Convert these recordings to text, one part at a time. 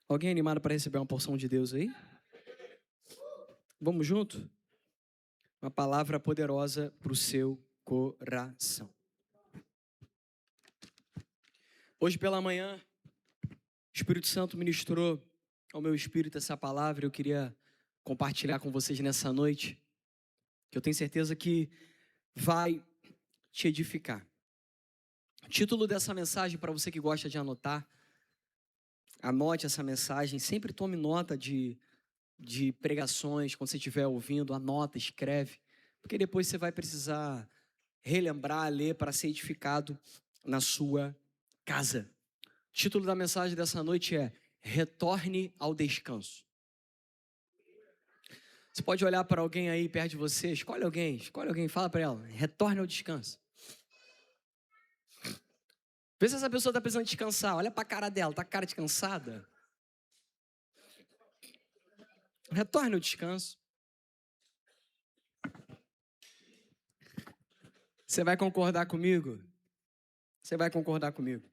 Alguém animado para receber uma porção de Deus aí? Vamos junto? Uma palavra poderosa para o seu coração. Hoje pela manhã, o Espírito Santo ministrou ao meu espírito essa palavra. Eu queria compartilhar com vocês nessa noite, que eu tenho certeza que vai te edificar. O título dessa mensagem, para você que gosta de anotar, anote essa mensagem, sempre tome nota de pregações, quando você estiver ouvindo, anota, escreve, porque depois você vai precisar relembrar, ler para ser edificado na sua casa. O título da mensagem dessa noite é Retorne ao Descanso. Você pode olhar para alguém aí perto de você, escolhe alguém, fala para ela, retorne ao descanso. Vê se essa pessoa está precisando descansar, olha para a cara dela, está com a cara descansada? Retorne ao descanso. Você vai concordar comigo? Você vai concordar comigo?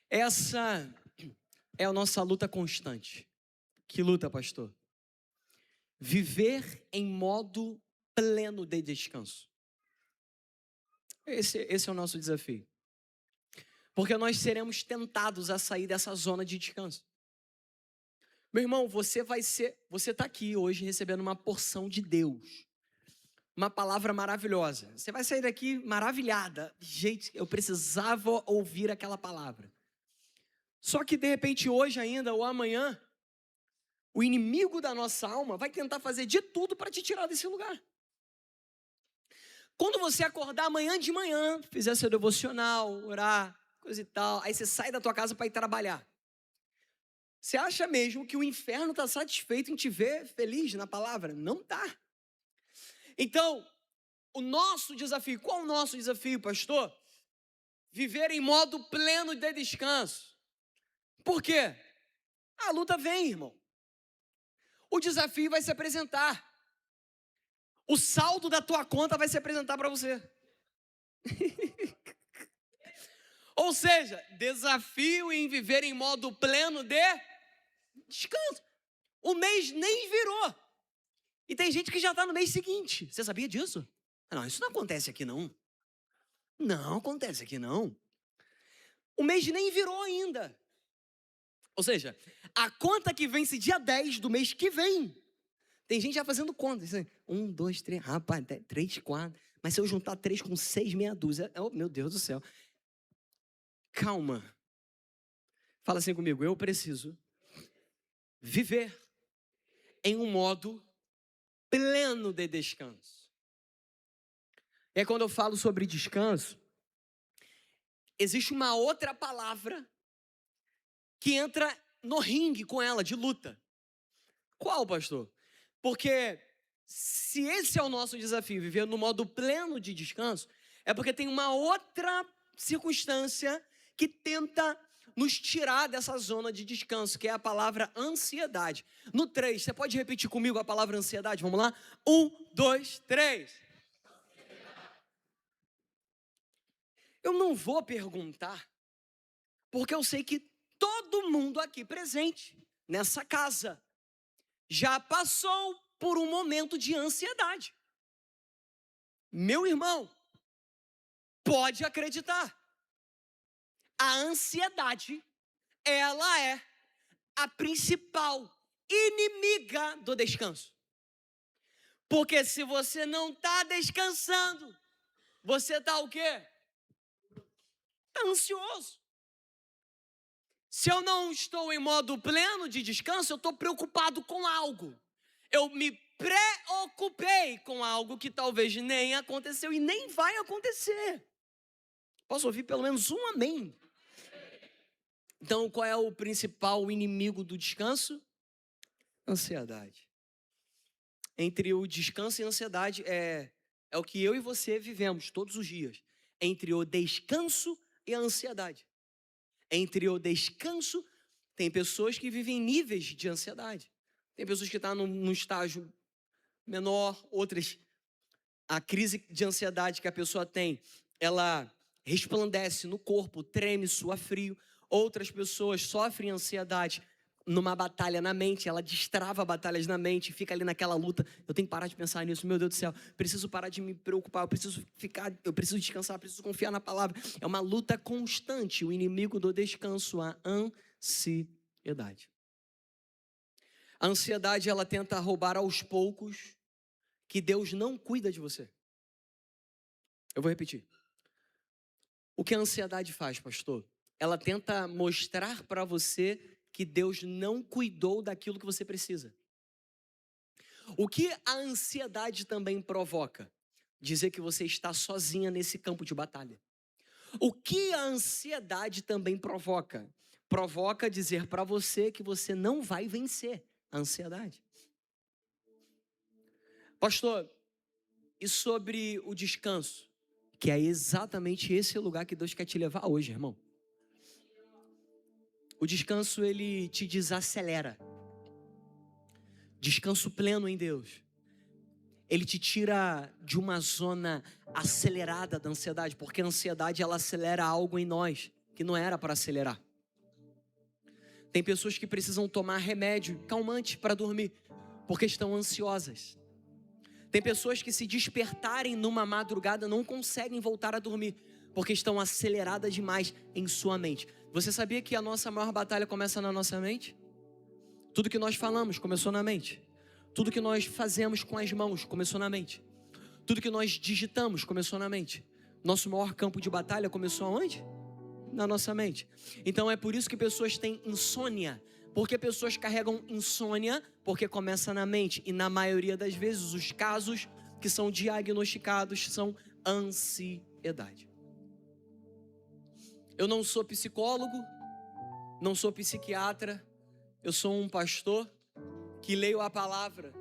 Essa é a nossa luta constante. Que luta, pastor? Viver em modo pleno de descanso. Esse é o nosso desafio. Porque nós seremos tentados a sair dessa zona de descanso. Meu irmão, você está aqui hoje recebendo uma porção de Deus. Uma palavra maravilhosa. Você vai sair daqui maravilhada. Gente, eu precisava ouvir aquela palavra. Só que de repente hoje ainda ou amanhã, o inimigo da nossa alma vai tentar fazer de tudo para te tirar desse lugar. Quando você acordar amanhã de manhã, fizer seu devocional, orar, coisa e tal, aí você sai da tua casa para ir trabalhar. Você acha mesmo que o inferno está satisfeito em te ver feliz na palavra? Não está. Então, o nosso desafio, qual é o nosso desafio, pastor? Viver em modo pleno de descanso. Por quê? A luta vem, irmão. O desafio vai se apresentar. O saldo da tua conta vai se apresentar para você. Ou seja, desafio em viver em modo pleno de descanso. O mês nem virou. E tem gente que já está no mês seguinte. Você sabia disso? Não, isso não acontece aqui não. Não acontece aqui não. O mês nem virou ainda. Ou seja, a conta que vence dia 10 do mês que vem. Tem gente já fazendo conta. 1, 2, 3, rapaz, 3, 4. Mas se eu juntar 3 com 6, meia dúzia. Oh, meu Deus do céu. Calma. Fala assim comigo. Eu preciso viver em um modo pleno de descanso. E aí quando eu falo sobre descanso, existe uma outra palavra que entra no ringue com ela, de luta. Qual, pastor? Porque se esse é o nosso desafio, viver no modo pleno de descanso, é porque tem uma outra circunstância que tenta nos tirar dessa zona de descanso, que é a palavra ansiedade. No 3, você pode repetir comigo a palavra ansiedade? Vamos lá? 1, 2, 3. Eu não vou perguntar, porque eu sei que todo mundo aqui presente, nessa casa, já passou por um momento de ansiedade. Meu irmão, pode acreditar. A ansiedade, ela é a principal inimiga do descanso. Porque se você não está descansando, você está o quê? Está ansioso. Se eu não estou em modo pleno de descanso, eu estou preocupado com algo. Eu me preocupei com algo que talvez nem aconteceu e nem vai acontecer. Posso ouvir pelo menos um amém? Então, qual é o principal inimigo do descanso? Ansiedade. Entre o descanso e a ansiedade é o que eu e você vivemos todos os dias. Entre o descanso e a ansiedade. Entre o descanso, tem pessoas que vivem níveis de ansiedade. Tem pessoas que estão num estágio menor, outras, a crise de ansiedade que a pessoa tem, ela resplandece no corpo, treme, sua frio. Outras pessoas sofrem ansiedade numa batalha na mente, ela destrava batalhas na mente, fica ali naquela luta. Eu tenho que parar de pensar nisso, meu Deus do céu. Preciso parar de me preocupar, eu preciso descansar, eu preciso confiar na palavra. É uma luta constante, o inimigo do descanso, a ansiedade. A ansiedade, ela tenta roubar aos poucos que Deus não cuida de você. Eu vou repetir. O que a ansiedade faz, pastor? Ela tenta mostrar para você que Deus não cuidou daquilo que você precisa. O que a ansiedade também provoca? Dizer que você está sozinha nesse campo de batalha. O que a ansiedade também provoca? Provoca dizer para você que você não vai vencer a ansiedade. Pastor, e sobre o descanso? Que é exatamente esse lugar que Deus quer te levar hoje, irmão. O descanso, ele te desacelera. Descanso pleno em Deus. Ele te tira de uma zona acelerada da ansiedade, porque a ansiedade, ela acelera algo em nós que não era para acelerar. Tem pessoas que precisam tomar remédio calmante para dormir, porque estão ansiosas. Tem pessoas que, se despertarem numa madrugada, não conseguem voltar a dormir, porque estão aceleradas demais em sua mente. Você sabia que a nossa maior batalha começa na nossa mente? Tudo que nós falamos começou na mente. Tudo que nós fazemos com as mãos começou na mente. Tudo que nós digitamos começou na mente. Nosso maior campo de batalha começou aonde? Na nossa mente. Então é por isso que pessoas têm insônia. Porque pessoas carregam insônia porque começa na mente. E na maioria das vezes os casos que são diagnosticados são ansiedade. Eu não sou psicólogo, não sou psiquiatra, eu sou um pastor que leio a palavra,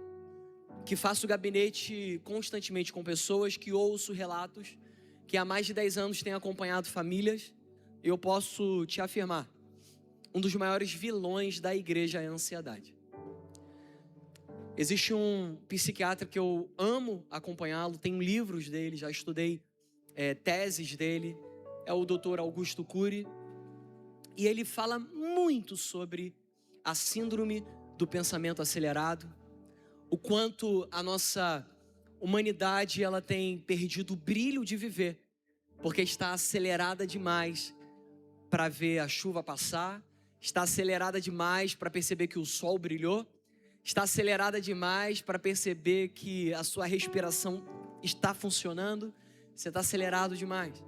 que faço gabinete constantemente com pessoas, que ouço relatos, que há mais de 10 anos tenho acompanhado famílias. Eu posso te afirmar, um dos maiores vilões da igreja é a ansiedade. Existe um psiquiatra que eu amo acompanhá-lo, tenho livros dele, já estudei teses dele, é o Dr. Augusto Cury, e ele fala muito sobre a síndrome do pensamento acelerado, o quanto a nossa humanidade ela tem perdido o brilho de viver, porque está acelerada demais para ver a chuva passar, está acelerada demais para perceber que o sol brilhou, está acelerada demais para perceber que a sua respiração está funcionando, você está acelerado demais.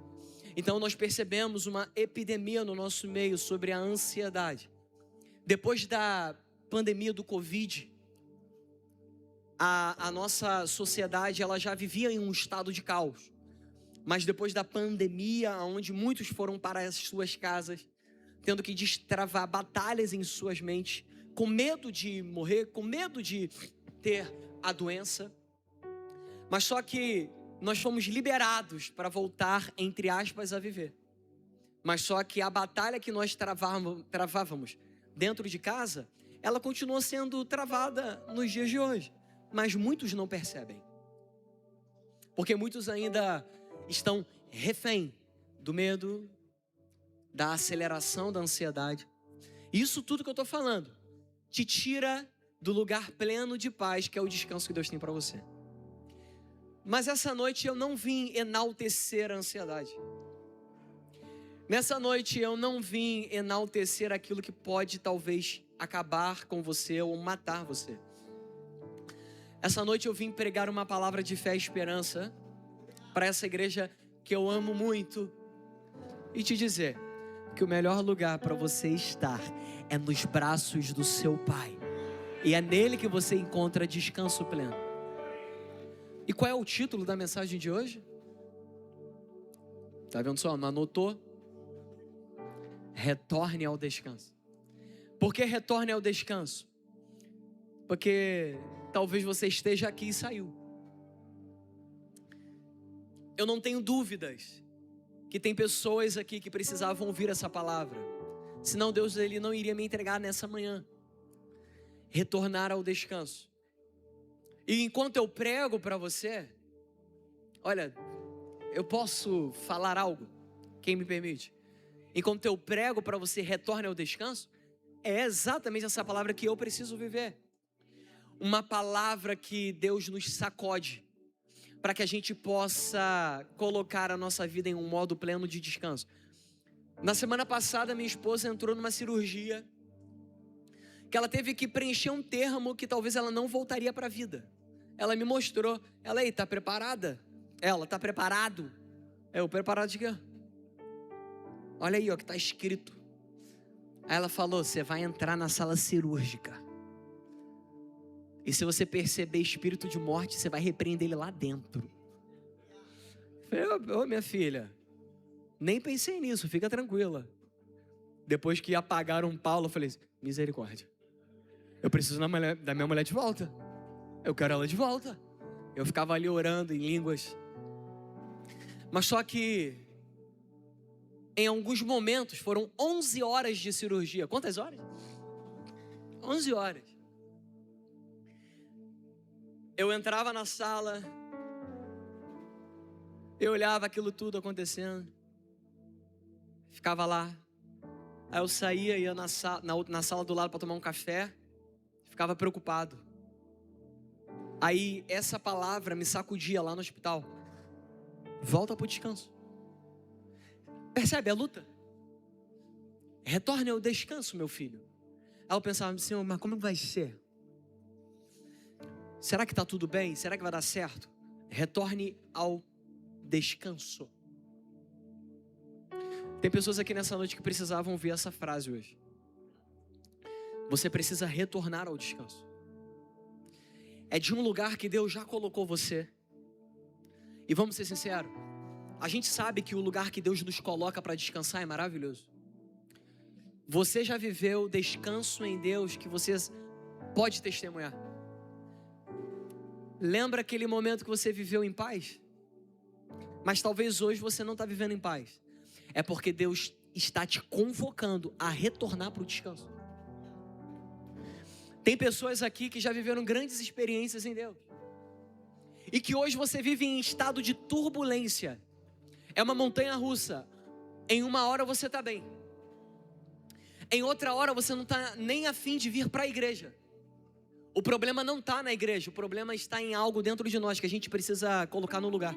Então nós percebemos uma epidemia no nosso meio sobre a ansiedade. Depois da pandemia do Covid, a nossa sociedade ela já vivia em um estado de caos. Mas depois da pandemia, onde muitos foram para as suas casas, tendo que destravar batalhas em suas mentes, com medo de morrer, com medo de ter a doença. Mas só que nós fomos liberados para voltar, entre aspas, a viver. Mas só que a batalha que nós travávamos dentro de casa, ela continua sendo travada nos dias de hoje. Mas muitos não percebem. Porque muitos ainda estão refém do medo, da aceleração da ansiedade. Isso tudo que eu estou falando te tira do lugar pleno de paz, que é o descanso que Deus tem para você. Mas essa noite eu não vim enaltecer a ansiedade. Nessa noite eu não vim enaltecer aquilo que pode talvez acabar com você ou matar você. Essa noite eu vim pregar uma palavra de fé e esperança para essa igreja que eu amo muito e te dizer que o melhor lugar para você estar é nos braços do seu Pai. E é nele que você encontra descanso pleno. E qual é o título da mensagem de hoje? Tá vendo só? Não anotou? Retorne ao descanso. Por que retorne ao descanso? Porque talvez você esteja aqui e saiu. Eu não tenho dúvidas que tem pessoas aqui que precisavam ouvir essa palavra. Senão Deus ele não iria me entregar nessa manhã. Retornar ao descanso. E enquanto eu prego para você, olha, eu posso falar algo? Quem me permite? Enquanto eu prego para você, retorne ao descanso, É exatamente essa palavra que eu preciso viver. Uma palavra que Deus nos sacode, para que a gente possa colocar a nossa vida em um modo pleno de descanso. Na semana passada, minha esposa entrou numa cirurgia, que ela teve que preencher um termo que talvez ela não voltaria para a vida. Ela me mostrou. Ela aí, tá preparada? Ela, tá preparado? Eu, preparado de quê? Olha aí, ó, que tá escrito. Aí ela falou, você vai entrar na sala cirúrgica. E se você perceber espírito de morte, você vai repreender ele lá dentro. Eu falei, ô minha filha, nem pensei nisso, fica tranquila. Depois que apagaram Paulo, eu falei, misericórdia. Eu preciso da minha mulher de volta. Eu quero ela de volta. Eu ficava ali orando em línguas. Mas só que, em alguns momentos, foram 11 horas de cirurgia. Quantas horas? 11 horas. Eu entrava na sala, eu olhava aquilo tudo acontecendo, ficava lá. Aí eu saía, ia na sala do lado para tomar um café, ficava preocupado. Aí essa palavra me sacudia lá no hospital. Volta para o descanso. Percebe a luta? Retorne ao descanso, meu filho. Aí eu pensava, Senhor, mas como vai ser? Será que está tudo bem? Será que vai dar certo? Retorne ao descanso. Tem pessoas aqui nessa noite que precisavam ouvir essa frase hoje. Você precisa retornar ao descanso. É de um lugar que Deus já colocou você. E vamos ser sinceros, a gente sabe que o lugar que Deus nos coloca para descansar é maravilhoso. Você já viveu descanso em Deus que você pode testemunhar? Lembra aquele momento que você viveu em paz? Mas talvez hoje você não está vivendo em paz. É porque Deus está te convocando a retornar para o descanso. Tem pessoas aqui que já viveram grandes experiências em Deus. E que hoje você vive em estado de turbulência. É uma montanha russa. Em uma hora você está bem. Em outra hora você não está nem a fim de vir para a igreja. O problema não está na igreja, o problema está em algo dentro de nós que a gente precisa colocar no lugar.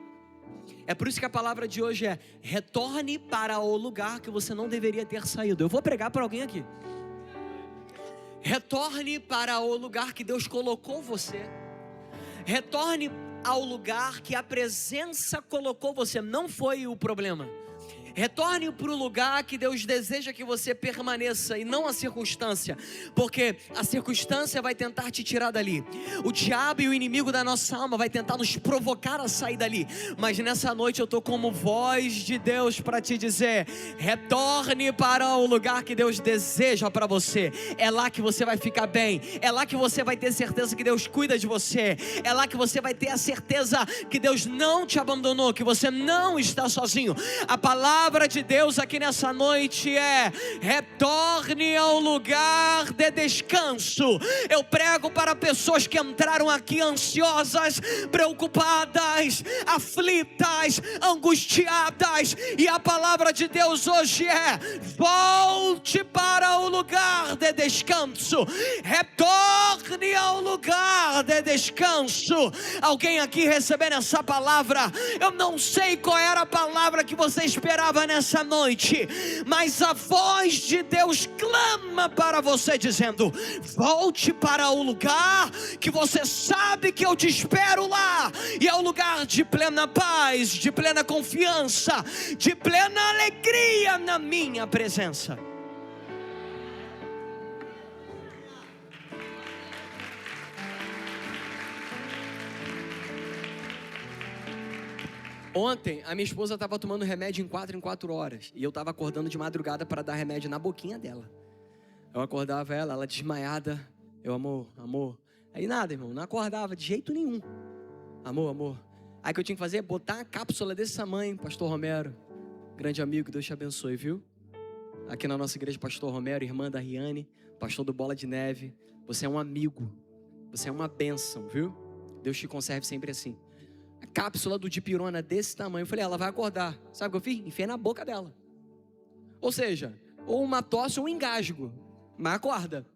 É por isso que a palavra de hoje é: retorne para o lugar que você não deveria ter saído. Eu vou pregar para alguém aqui. Retorne para o lugar que Deus colocou você. Retorne ao lugar que a presença colocou você. Não foi o problema. Retorne para o lugar que Deus deseja que você permaneça e não a circunstância, porque a circunstância vai tentar te tirar dali. O diabo e o inimigo da nossa alma vai tentar nos provocar a sair dali. Mas nessa noite eu estou como voz de Deus para te dizer: retorne para o lugar que Deus deseja para você. É lá que você vai ficar bem. É lá que você vai ter certeza que Deus cuida de você. É lá que você vai ter a certeza que Deus não te abandonou, que você não está sozinho. A palavra de Deus aqui nessa noite é: retorne ao lugar de descanso. Eu prego para pessoas que entraram aqui ansiosas, preocupadas, aflitas, angustiadas, e a palavra de Deus hoje é: volte para o lugar de descanso. Retorne ao lugar de descanso. Alguém aqui recebendo essa palavra? Eu não sei qual era a palavra que você esperava nessa noite, mas a voz de Deus clama para você dizendo: volte para o lugar que você sabe que eu te espero lá, e é o lugar de plena paz, de plena confiança, de plena alegria na minha presença. Ontem, a minha esposa estava tomando remédio em 4 horas. E eu estava acordando de madrugada para dar remédio na boquinha dela. Eu acordava ela desmaiada. Eu, amor. Aí nada, irmão, não acordava de jeito nenhum. Amor. Aí o que eu tinha que fazer é botar uma cápsula desse tamanho. Pastor Romero, grande amigo, que Deus te abençoe, viu? Aqui na nossa igreja, Pastor Romero, irmã da Riane, pastor do Bola de Neve. Você é um amigo. Você é uma bênção, viu? Deus te conserve sempre assim. A cápsula do dipirona desse tamanho. Eu falei, ela vai acordar. Sabe o que eu fiz? Enfiei na boca dela. Ou seja, ou uma tosse ou um engasgo. Mas acorda.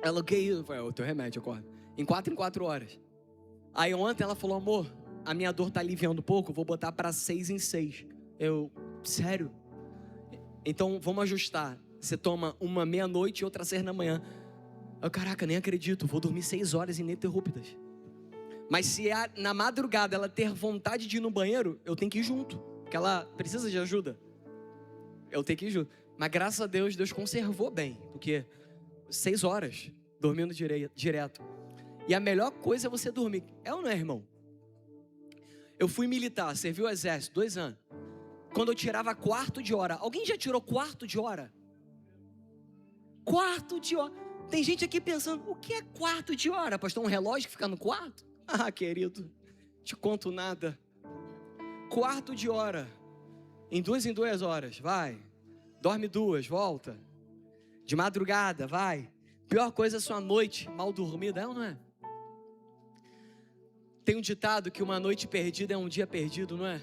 Ela, o que é isso? Eu falei, é o teu remédio, acorda. Em 4 horas. Aí ontem ela falou, amor, a minha dor tá aliviando um pouco, vou botar pra 6 em 6. Eu, sério? Então vamos ajustar. Você toma uma meia-noite e outra às 6 da manhã. Eu, caraca, nem acredito, vou dormir 6 horas ininterruptas. Mas se na madrugada ela ter vontade de ir no banheiro, eu tenho que ir junto. Porque ela precisa de ajuda. Eu tenho que ir junto. Mas graças a Deus, Deus conservou bem. Porque 6 horas dormindo direto. E a melhor coisa é você dormir. É ou não é, irmão? Eu fui militar, servi o exército, 2 anos. Quando eu tirava quarto de hora. Alguém já tirou quarto de hora? Quarto de hora. Tem gente aqui pensando, o que é quarto de hora? Pastor, um relógio que fica no quarto? Ah, querido, te conto nada. Quarto de hora. Em 2 horas, vai. Dorme 2, volta. De madrugada, vai. Pior coisa é sua noite mal dormida, é ou não é? Tem um ditado que uma noite perdida é um dia perdido, não é?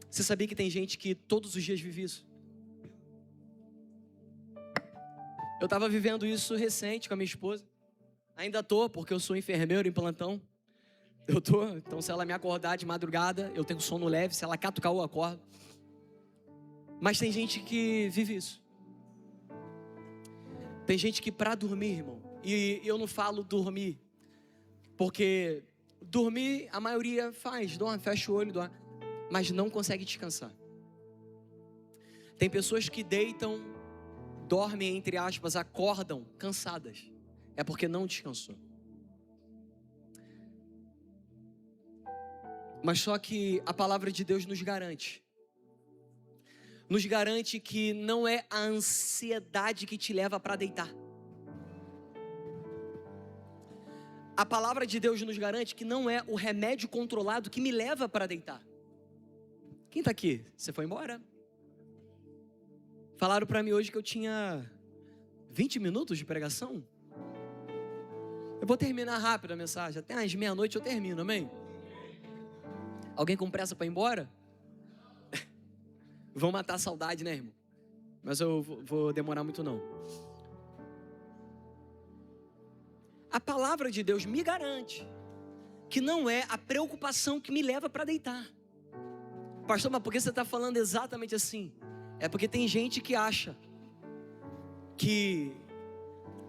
Você sabia que tem gente que todos os dias vive isso? Eu estava vivendo isso recente com a minha esposa. Ainda tô, porque eu sou enfermeiro em plantão. Então se ela me acordar de madrugada, eu tenho sono leve. Se ela catucar, eu acordo. Mas tem gente que vive isso. Tem gente que para dormir, irmão, e eu não falo dormir, porque dormir a maioria faz, dorme, fecha o olho, dorme, mas não consegue descansar. Tem pessoas que deitam, dormem, entre aspas, acordam cansadas. É porque não descansou. Mas só que a palavra de Deus nos garante que não é a ansiedade que te leva para deitar. A palavra de Deus nos garante que não é o remédio controlado que me leva para deitar. Quem está aqui? Você foi embora? Falaram para mim hoje que eu tinha 20 minutos de pregação. Eu vou terminar rápido a mensagem. Até às meia-noite eu termino, amém? Alguém com pressa para ir embora? Vão matar a saudade, né, irmão? Mas eu vou demorar muito não. A palavra de Deus me garante que não é a preocupação que me leva para deitar. Pastor, mas por que você está falando exatamente assim? É porque tem gente que acha que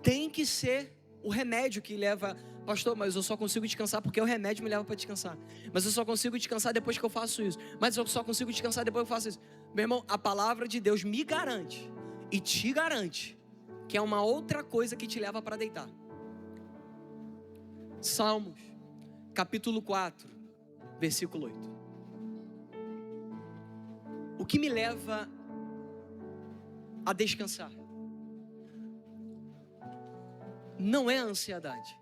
tem que ser o remédio que leva... Pastor, mas eu só consigo descansar porque o remédio me leva para descansar. Mas eu só consigo descansar depois que eu faço isso. Mas eu só consigo descansar depois que eu faço isso. Meu irmão, a palavra de Deus me garante e te garante que é uma outra coisa que te leva para deitar. Salmos, capítulo 4, versículo 8. O que me leva a descansar não é a ansiedade,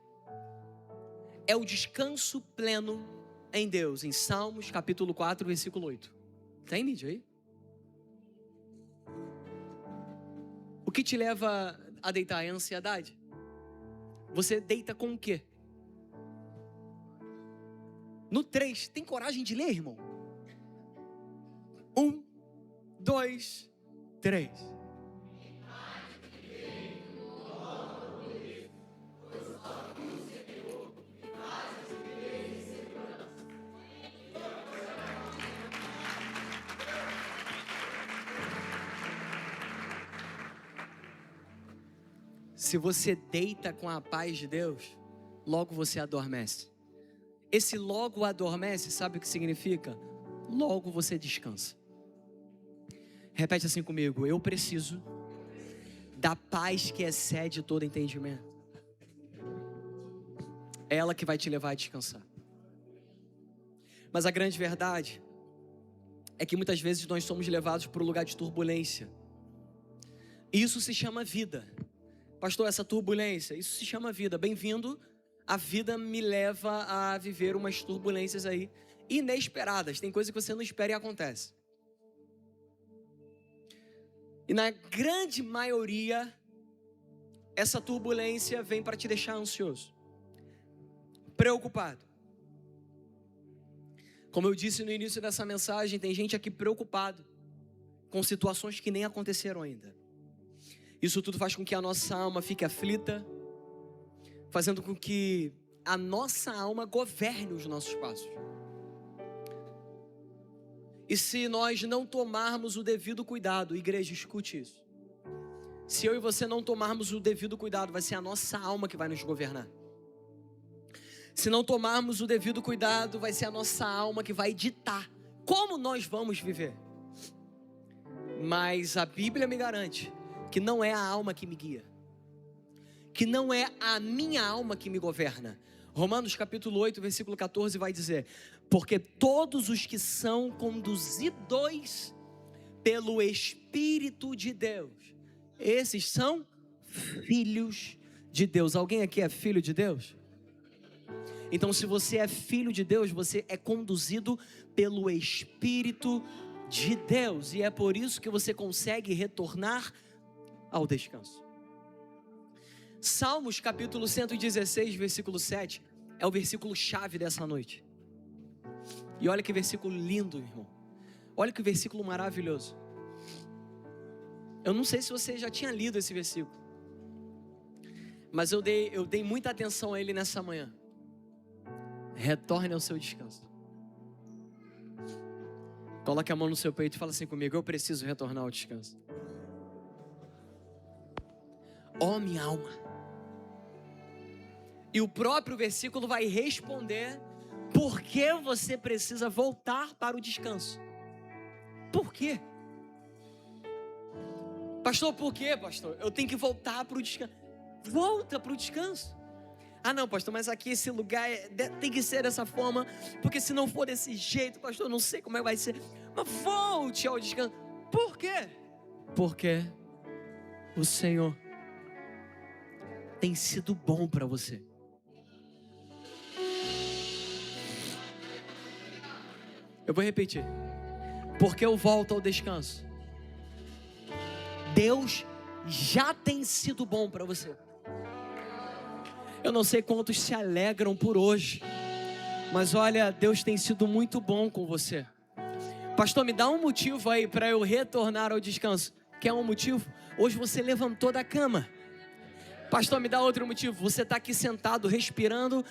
é o descanso pleno em Deus. Em Salmos, capítulo 4, versículo 8. Tem mídia aí? O que te leva a deitar é a ansiedade? Você deita com o quê? No 3, tem coragem de ler, irmão? 1, 2, 3. Se você deita com a paz de Deus, logo você adormece. Esse logo adormece, sabe o que significa? Logo você descansa. Repete assim comigo: eu preciso da paz que excede todo entendimento. É ela que vai te levar a descansar. Mas a grande verdade é que muitas vezes nós somos levados para um lugar de turbulência. E isso se chama vida. Pastor, essa turbulência, isso se chama vida. Bem-vindo. A vida me leva a viver umas turbulências aí inesperadas. Tem coisa que você não espera e acontece. E na grande maioria, essa turbulência vem para te deixar ansioso, preocupado. Como eu disse no início dessa mensagem, tem gente aqui preocupado com situações que nem aconteceram ainda. Isso tudo faz com que a nossa alma fique aflita, fazendo com que a nossa alma governe os nossos passos. E se nós não tomarmos o devido cuidado, igreja, escute isso. Se eu e você não tomarmos o devido cuidado, vai ser a nossa alma que vai nos governar. Se não tomarmos o devido cuidado, vai ser a nossa alma que vai ditar como nós vamos viver. Mas a Bíblia me garante que não é a alma que me guia, que não é a minha alma que me governa. Romanos capítulo 8, versículo 14 vai dizer: porque todos os que são conduzidos pelo Espírito de Deus, esses são filhos de Deus. Alguém aqui é filho de Deus? Então, se você é filho de Deus, você é conduzido pelo Espírito de Deus. E é por isso que você consegue retornar ao descanso. Salmos capítulo 116, versículo 7, é o versículo chave dessa noite. E olha que versículo lindo, irmão. Olha que versículo maravilhoso. Eu não sei se você já tinha lido esse versículo, mas eu dei muita atenção a ele nessa manhã. Retorne ao seu descanso. Coloque a mão no seu peito e fala assim comigo: eu preciso retornar ao descanso. Ó minha alma. E o próprio versículo vai responder por que você precisa voltar para o descanso. Por quê? Pastor, por quê, pastor? Eu tenho que voltar para o descanso. Volta para o descanso. Ah não, pastor, mas aqui esse lugar tem que ser dessa forma, porque se não for desse jeito, pastor, eu não sei como é que vai ser. Mas volte ao descanso. Por quê? Porque o Senhor tem sido bom para você. Eu vou repetir. Porque eu volto ao descanso. Deus já tem sido bom para você. Eu não sei quantos se alegram por hoje, mas olha, Deus tem sido muito bom com você. Pastor, me dá um motivo aí para eu retornar ao descanso. Quer um motivo? Hoje você levantou da cama. Pastor, me dá outro motivo. Você está aqui sentado, respirando,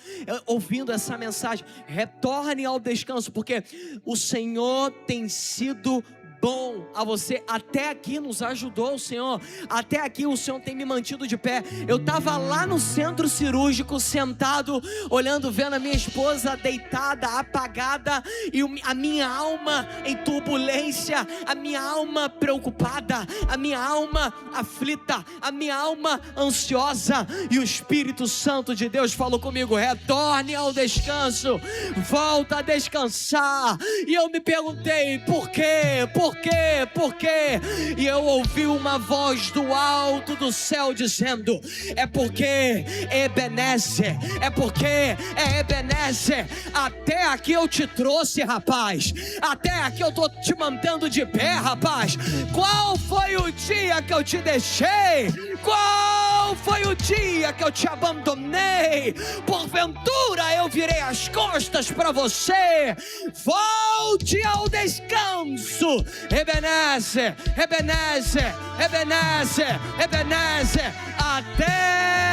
ouvindo essa mensagem. Retorne ao descanso, porque o Senhor tem sido bom a você. Até aqui nos ajudou o Senhor. Até aqui o Senhor tem me mantido de pé. Eu estava lá no centro cirúrgico, sentado, olhando, vendo a minha esposa deitada, apagada, e a minha alma em turbulência, a minha alma preocupada, a minha alma aflita, a minha alma ansiosa. E o Espírito Santo de Deus falou comigo: retorne ao descanso, volta a descansar. E eu me perguntei: por quê? Por quê? Por quê? E eu ouvi uma voz do alto do céu dizendo: é porque Ebenezer, é porque é Ebenezer. Até aqui eu te trouxe, rapaz. Até aqui eu tô te mantendo de pé, rapaz. Qual foi o dia que eu te deixei? Qual foi o dia que eu te abandonei? Porventura eu virei as costas para você. Volte ao descanso. Ebenezer, Ebenezer, Ebenezer, Ebenezer. Até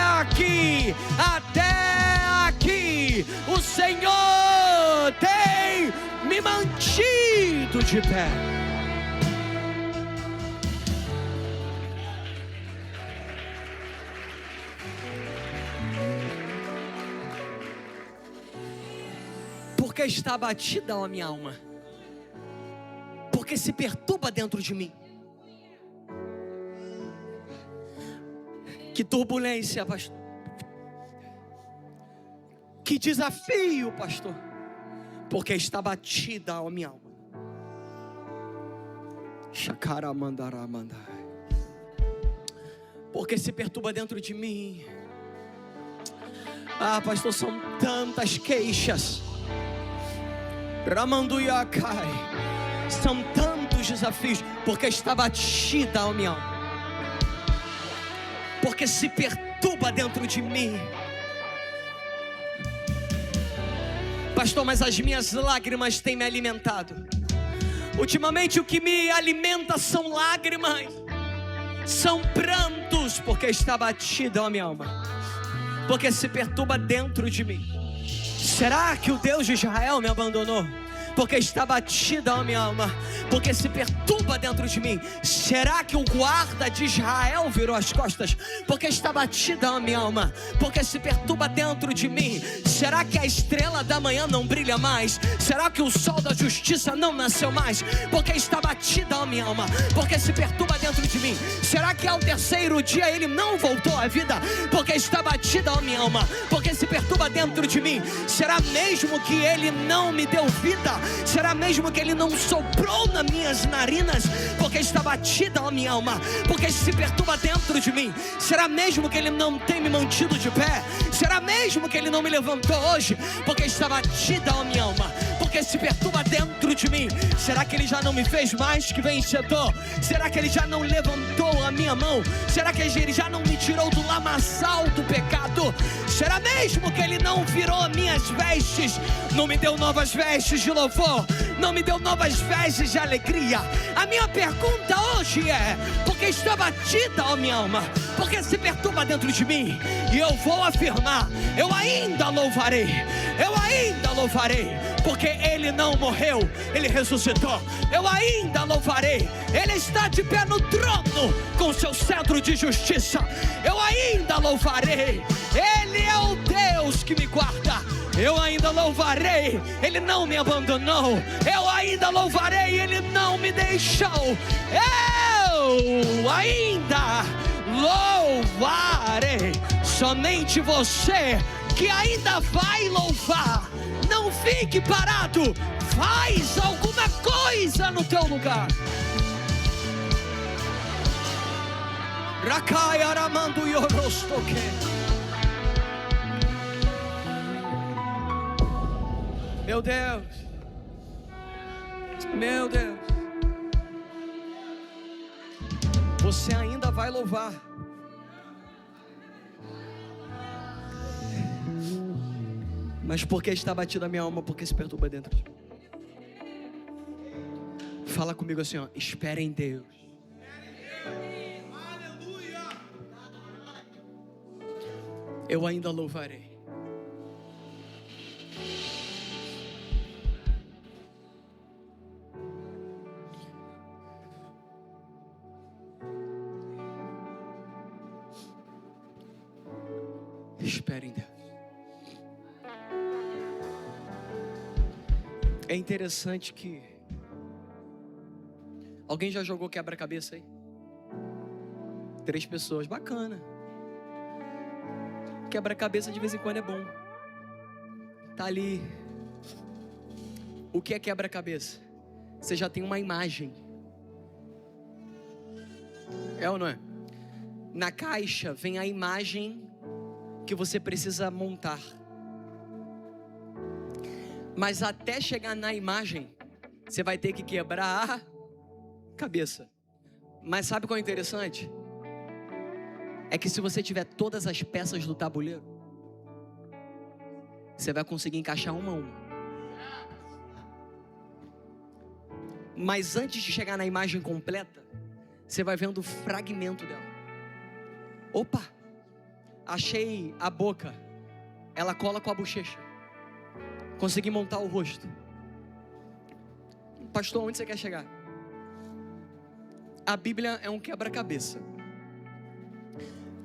aqui, o Senhor tem me mantido de pé. Porque está abatida a minha alma, porque se perturba dentro de mim. Que turbulência, pastor. Que desafio, pastor. Porque está abatida a minha alma. Porque se perturba dentro de mim. Ah, pastor, são tantas queixas. Ramanduiacai. São tantos desafios. Porque está batida a minha alma. Porque se perturba dentro de mim. Pastor, mas as minhas lágrimas têm me alimentado. Ultimamente o que me alimenta são lágrimas, são prantos, Deus, porque está batida a minha alma, porque se perturba dentro de mim. Será que o Deus de Israel me abandonou? Porque está batida a minha alma, porque se perturba dentro de mim. Será que o guarda de Israel virou as costas? Porque está batida a minha alma, porque se perturba dentro de mim. Será que a estrela da manhã não brilha mais? Será que o sol da justiça não nasceu mais? Porque está batida a minha alma, porque se perturba dentro de mim. Será que ao terceiro dia ele não voltou à vida? Porque está batida a minha alma, porque se perturba dentro de mim. Será mesmo que ele não me deu vida? Será mesmo que ele não soprou nas minhas narinas? Porque está batida a minha alma, porque se perturba dentro de mim. Será mesmo que ele não tem me mantido de pé? Será mesmo que ele não me levantou hoje? Porque está batida a minha alma, porque se perturba dentro de mim. Será que ele já não me fez mais que vencedor? Será que ele já não levantou a minha mão? Será que ele já não me tirou do lamaçal do pecado? Será mesmo que ele não virou minhas vestes? Não me deu novas vestes de louvor, não me deu novas vestes de alegria. A minha pergunta hoje é: porque está batida a minha alma, porque se perturba dentro de mim. E eu vou afirmar: eu ainda louvarei, eu ainda louvarei, porque ele não morreu, ele ressuscitou. Eu ainda louvarei, ele está de pé no trono com seu cetro de justiça. Eu ainda louvarei, ele é o Deus que me guarda. Eu ainda louvarei, ele não me abandonou. Eu ainda louvarei, ele não me deixou. Eu ainda louvarei. Somente você que ainda vai louvar, não fique parado, faz alguma coisa no teu lugar. Rakai aramando yorostoke. Meu Deus, meu Deus, você ainda vai louvar, mas porque está batida a minha alma, porque se perturba dentro de mim. Fala comigo assim, ó: espere em Deus. Eu ainda louvarei. Espere em Deus. É interessante que alguém já jogou quebra-cabeça aí? 3 pessoas, bacana. Quebra-cabeça de vez em quando é bom. Tá ali. O que é quebra-cabeça? Você já tem uma imagem. É ou não é? Na caixa vem a imagem que você precisa montar. Mas até chegar na imagem, você vai ter que quebrar a cabeça. Mas sabe qual é interessante? É que se você tiver todas as peças do tabuleiro, você vai conseguir encaixar uma a uma. Mas antes de chegar na imagem completa, você vai vendo o fragmento dela. Opa! Achei a boca, ela cola com a bochecha. Consegui montar o rosto. Pastor, onde você quer chegar? A Bíblia é um quebra-cabeça.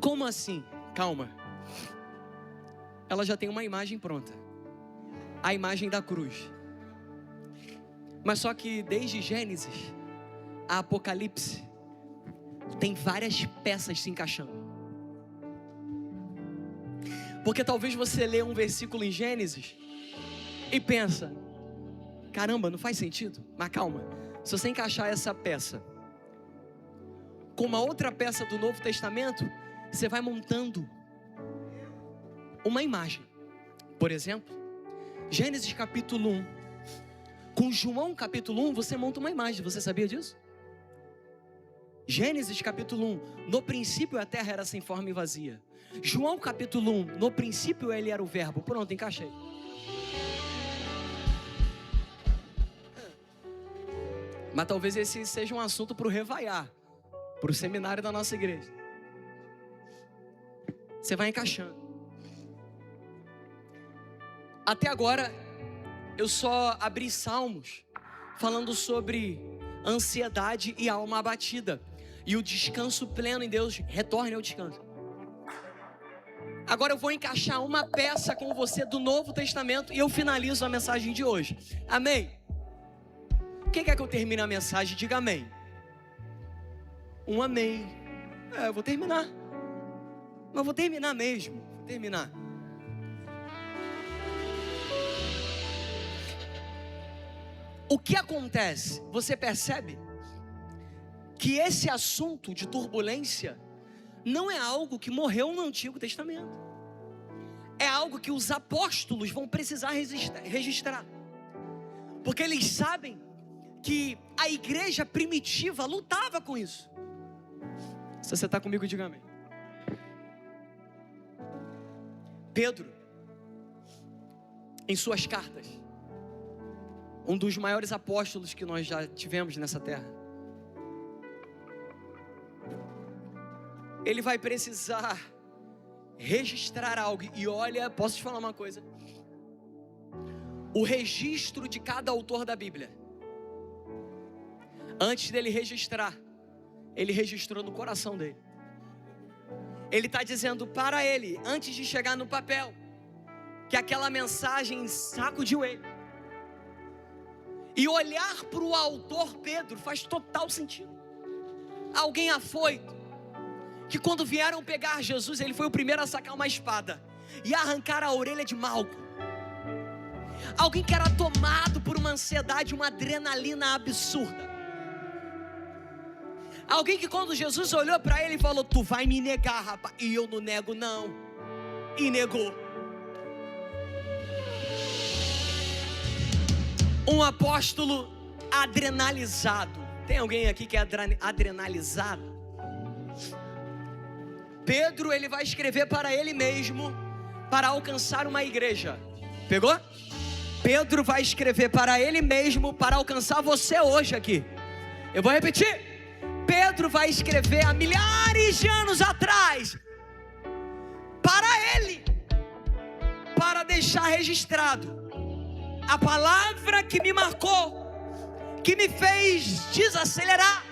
Como assim? Calma. Ela já tem uma imagem pronta. A imagem da cruz. Mas só que desde Gênesis a Apocalipse tem várias peças se encaixando. Porque talvez você lê um versículo em Gênesis e pensa: caramba, não faz sentido. Mas calma, se você encaixar essa peça com uma outra peça do Novo Testamento, você vai montando uma imagem. Por exemplo, Gênesis capítulo 1 com João capítulo 1, você monta uma imagem. Você sabia disso? Gênesis capítulo 1, no princípio a terra era sem forma e vazia. João capítulo 1, no princípio ele era o verbo. Pronto, encaixei. Mas talvez esse seja um assunto para o Revaiar, para o seminário da nossa igreja. Você vai encaixando. Até agora, eu só abri Salmos falando sobre ansiedade e alma abatida. E o descanso pleno em Deus, retorne ao descanso. Agora eu vou encaixar uma peça com você do Novo Testamento e eu finalizo a mensagem de hoje. Amém? Quem quer que eu termine a mensagem? Diga amém. Um amém. Eu vou terminar. Mas vou terminar mesmo. Vou terminar. O que acontece? Você percebe que esse assunto de turbulência não é algo que morreu no Antigo Testamento. É algo que os apóstolos vão precisar registrar. Porque eles sabem que a igreja primitiva lutava com isso. Se você está comigo, diga amém. Pedro, em suas cartas, um dos maiores apóstolos que nós já tivemos nessa terra, ele vai precisar registrar algo. E olha, posso te falar uma coisa? O registro de cada autor da Bíblia, antes dele registrar, ele registrou no coração dele. Ele está dizendo para ele, antes de chegar no papel, que aquela mensagem sacudiu ele. E olhar para o autor Pedro faz total sentido. Alguém afoito, que quando vieram pegar Jesus, ele foi o primeiro a sacar uma espada e arrancar a orelha de Malco. Alguém que era tomado por uma ansiedade, uma adrenalina absurda. Alguém que quando Jesus olhou para ele e falou: tu vai me negar, rapaz. E eu não nego não. E negou. Um apóstolo adrenalizado. Tem alguém aqui que é adrenalizado? Pedro, ele vai escrever para ele mesmo, para alcançar uma igreja. Pegou? Pedro vai escrever para ele mesmo, para alcançar você hoje aqui. Eu vou repetir. Pedro vai escrever há milhares de anos atrás, para ele, para deixar registrado a palavra que me marcou, que me fez desacelerar,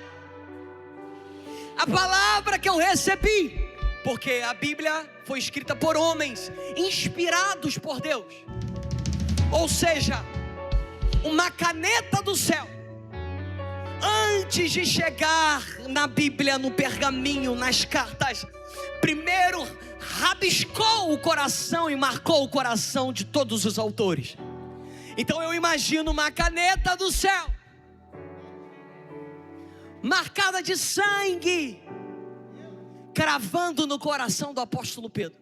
a palavra que eu recebi, porque a Bíblia foi escrita por homens, inspirados por Deus, ou seja, uma caneta do céu, antes de chegar na Bíblia, no pergaminho, nas cartas, primeiro rabiscou o coração e marcou o coração de todos os autores. Então eu imagino uma caneta do céu, marcada de sangue, cravando no coração do apóstolo Pedro,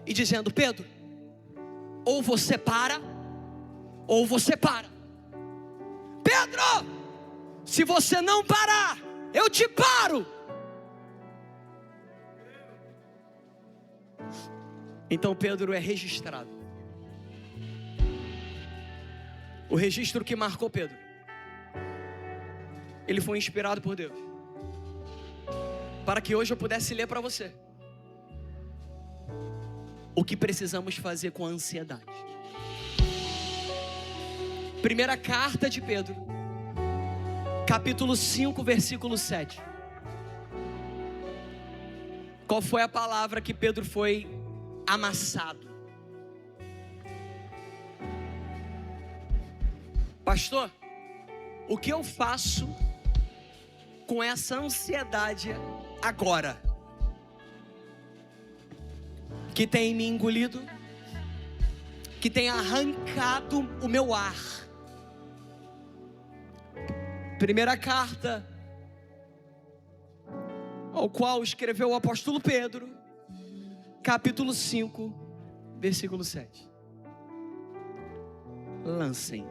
e dizendo: Pedro, ou você para, ou você para. Pedro, se você não parar, eu te paro. Então Pedro é registrado. O registro que marcou Pedro, ele foi inspirado por Deus, para que hoje eu pudesse ler para você o que precisamos fazer com a ansiedade. Primeira carta de Pedro, capítulo 5, versículo 7. Qual foi a palavra que Pedro foi amassado? Pastor, o que eu faço com essa ansiedade agora, que tem me engolido, que tem arrancado o meu ar? Primeira carta ao qual escreveu o apóstolo Pedro, capítulo 5, versículo 7. Lancem.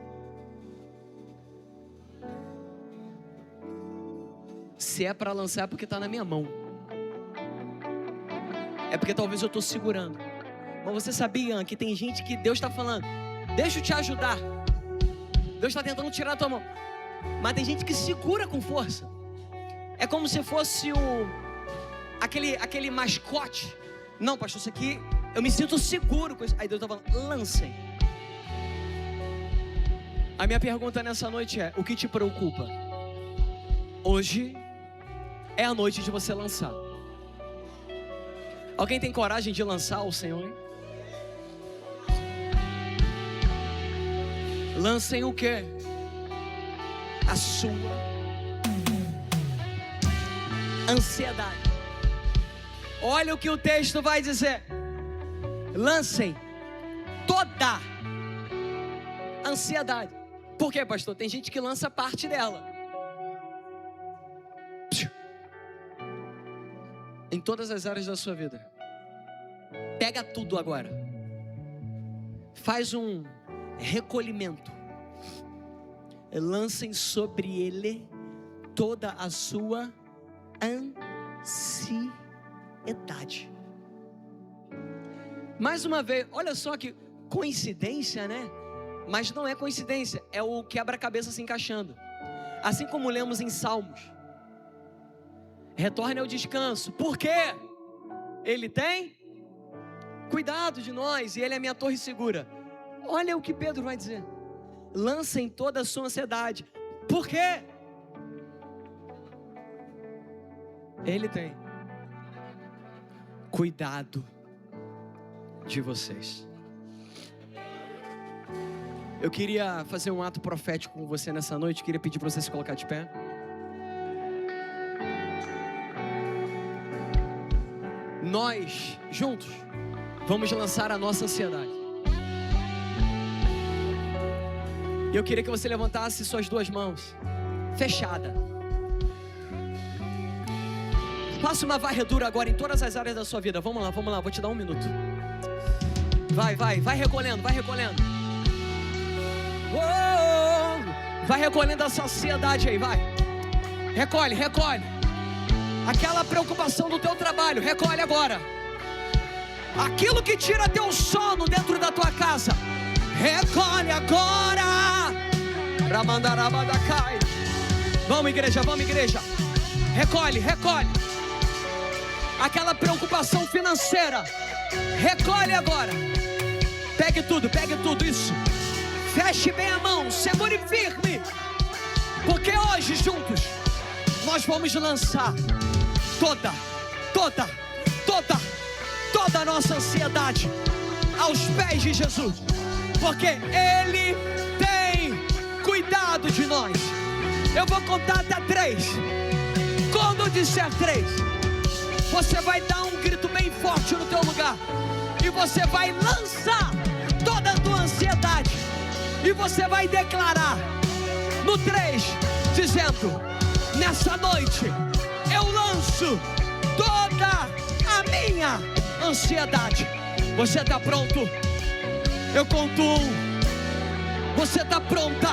Se é para lançar, é porque está na minha mão. É porque talvez eu estou segurando. Mas você sabia que tem gente que Deus está falando: deixa eu te ajudar. Deus está tentando tirar a tua mão. Mas tem gente que segura com força. É como se fosse aquele mascote Não, pastor, isso aqui, eu me sinto seguro com isso. Aí Deus está falando, lancem. A minha pergunta nessa noite é, o que te preocupa? Hoje é a noite de você lançar. Alguém tem coragem de lançar ao Senhor? Hein? Lancem o quê? A sua ansiedade. Olha o que o texto vai dizer. Lancem toda ansiedade. Por quê, pastor? Tem gente que lança parte dela. Em todas as áreas da sua vida. Pega tudo agora. Faz um recolhimento. Lancem sobre ele toda a sua ansiedade. Mais uma vez, olha só que coincidência, né? Mas não é coincidência, é o quebra-cabeça se encaixando. Assim como lemos em Salmos. Retorne ao descanso. Por quê? Ele tem cuidado de nós e ele é minha torre segura. Olha o que Pedro vai dizer. Lancem toda a sua ansiedade. Por quê? Ele tem cuidado de vocês. Eu queria fazer um ato profético com você nessa noite. Queria pedir para você se colocar de pé. Nós, juntos, vamos lançar a nossa ansiedade. Eu queria que você levantasse suas duas mãos, fechada. Faça uma varredura agora em todas as áreas da sua vida. Vamos lá, vou te dar um minuto. Vai recolhendo, vai recolhendo. Vai recolhendo essa ansiedade aí, vai. Recolhe. Aquela preocupação do teu trabalho, recolhe agora. Aquilo que tira teu sono dentro da tua casa, recolhe agora. Ramandarabadacai. Vamos igreja. Recolhe. Aquela preocupação financeira, recolhe agora. Pegue tudo, isso. Feche bem a mão, segure firme. Porque hoje juntos nós vamos lançar toda a nossa ansiedade aos pés de Jesus. Porque Ele tem cuidado de nós. Eu vou contar até 3. Quando eu disser 3, você vai dar um grito bem forte no teu lugar. E você vai lançar toda a tua ansiedade. E você vai declarar no 3, dizendo: nessa noite eu lanço toda a minha ansiedade. Você está pronto? Eu conto 1. Você está pronta?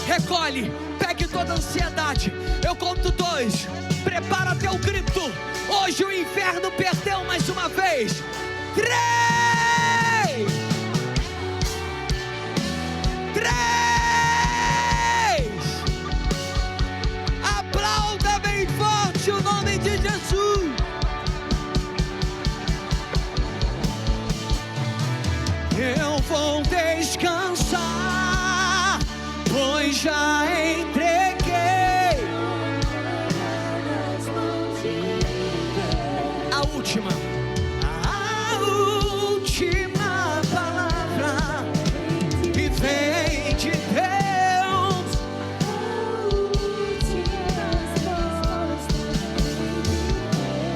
Recolhe, pegue toda a ansiedade. Eu conto 2. Prepara teu grito. Hoje o inferno perdeu mais uma vez. 3. Aplauda bem forte o nome de Jesus. Eu vou descansar, pois já entreguei a última palavra e vem de Deus.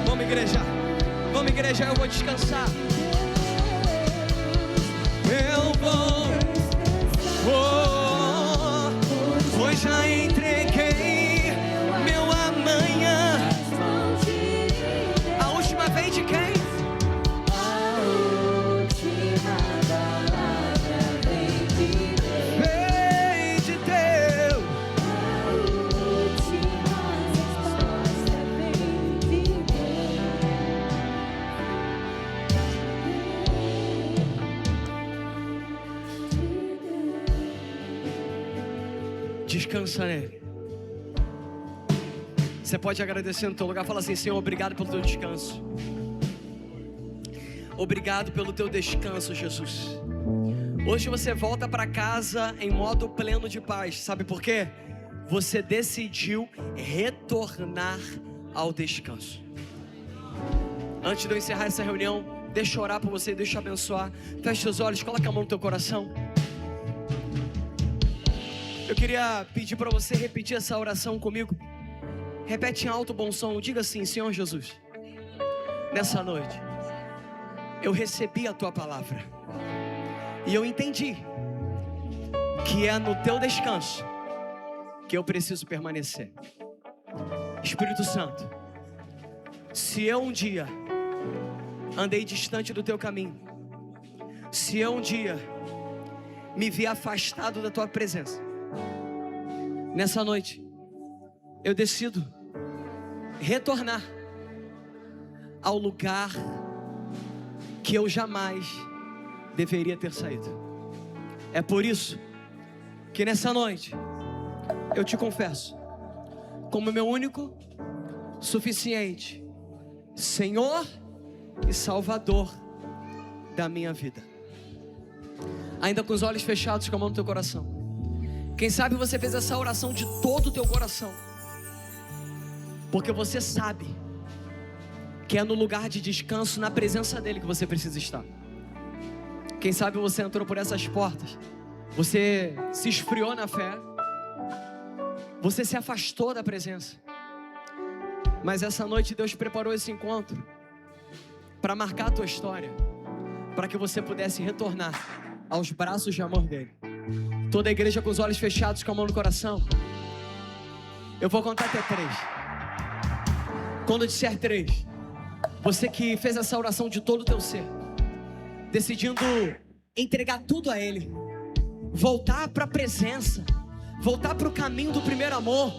Vamos igreja, eu vou descansar. Eu vou, pois já entreguei meu amanhã. A última vem de quem? A última palavra vem de Deus. A última resposta vem de Deus. Descansa nele. Você pode agradecer no teu lugar. Fala assim: Senhor, obrigado pelo teu descanso. Obrigado pelo teu descanso, Jesus. Hoje você volta para casa em modo pleno de paz. Sabe por quê? Você decidiu retornar ao descanso. Antes de eu encerrar essa reunião, deixa eu orar por você, deixa eu abençoar. Feche seus olhos, coloca a mão no teu coração. Eu queria pedir para você repetir essa oração comigo. Repete em alto bom som, diga assim: Senhor Jesus, nessa noite eu recebi a tua palavra e eu entendi que é no teu descanso que eu preciso permanecer. Espírito Santo, se eu um dia andei distante do teu caminho, se eu um dia me vi afastado da tua presença, nessa noite eu decido retornar ao lugar que eu jamais deveria ter saído. É por isso que nessa noite eu te confesso como meu único, suficiente Senhor e Salvador da minha vida. Ainda com os olhos fechados, com a mão no teu coração. Quem sabe você fez essa oração de todo o teu coração, porque você sabe que é no lugar de descanso, na presença dele, que você precisa estar. Quem sabe você entrou por essas portas, você se esfriou na fé, você se afastou da presença, mas essa noite Deus preparou esse encontro para marcar a tua história, para que você pudesse retornar aos braços de amor dele. Toda a igreja com os olhos fechados, com a mão no coração. Eu vou contar até 3. Quando eu disser 3, você que fez essa oração de todo o teu ser, decidindo entregar tudo a ele, voltar para a presença, voltar para o caminho do primeiro amor,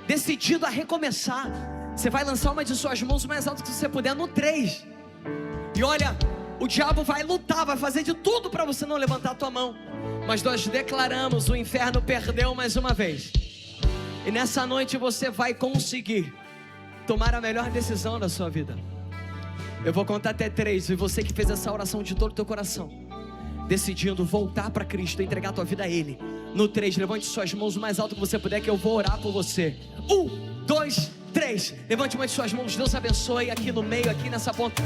decidido a recomeçar, você vai lançar uma de suas mãos o mais alto que você puder no 3. E olha, o diabo vai lutar, vai fazer de tudo para você não levantar a tua mão, mas nós declaramos: o inferno perdeu mais uma vez. E nessa noite você vai conseguir tomar a melhor decisão da sua vida. Eu vou contar até 3, e você que fez essa oração de todo o teu coração, decidindo voltar para Cristo, entregar a tua vida a Ele, no 3, levante suas mãos o mais alto que você puder, que eu vou orar por você. 1, 2, 3, levante uma de suas mãos. Deus abençoe aqui no meio, aqui nessa ponta.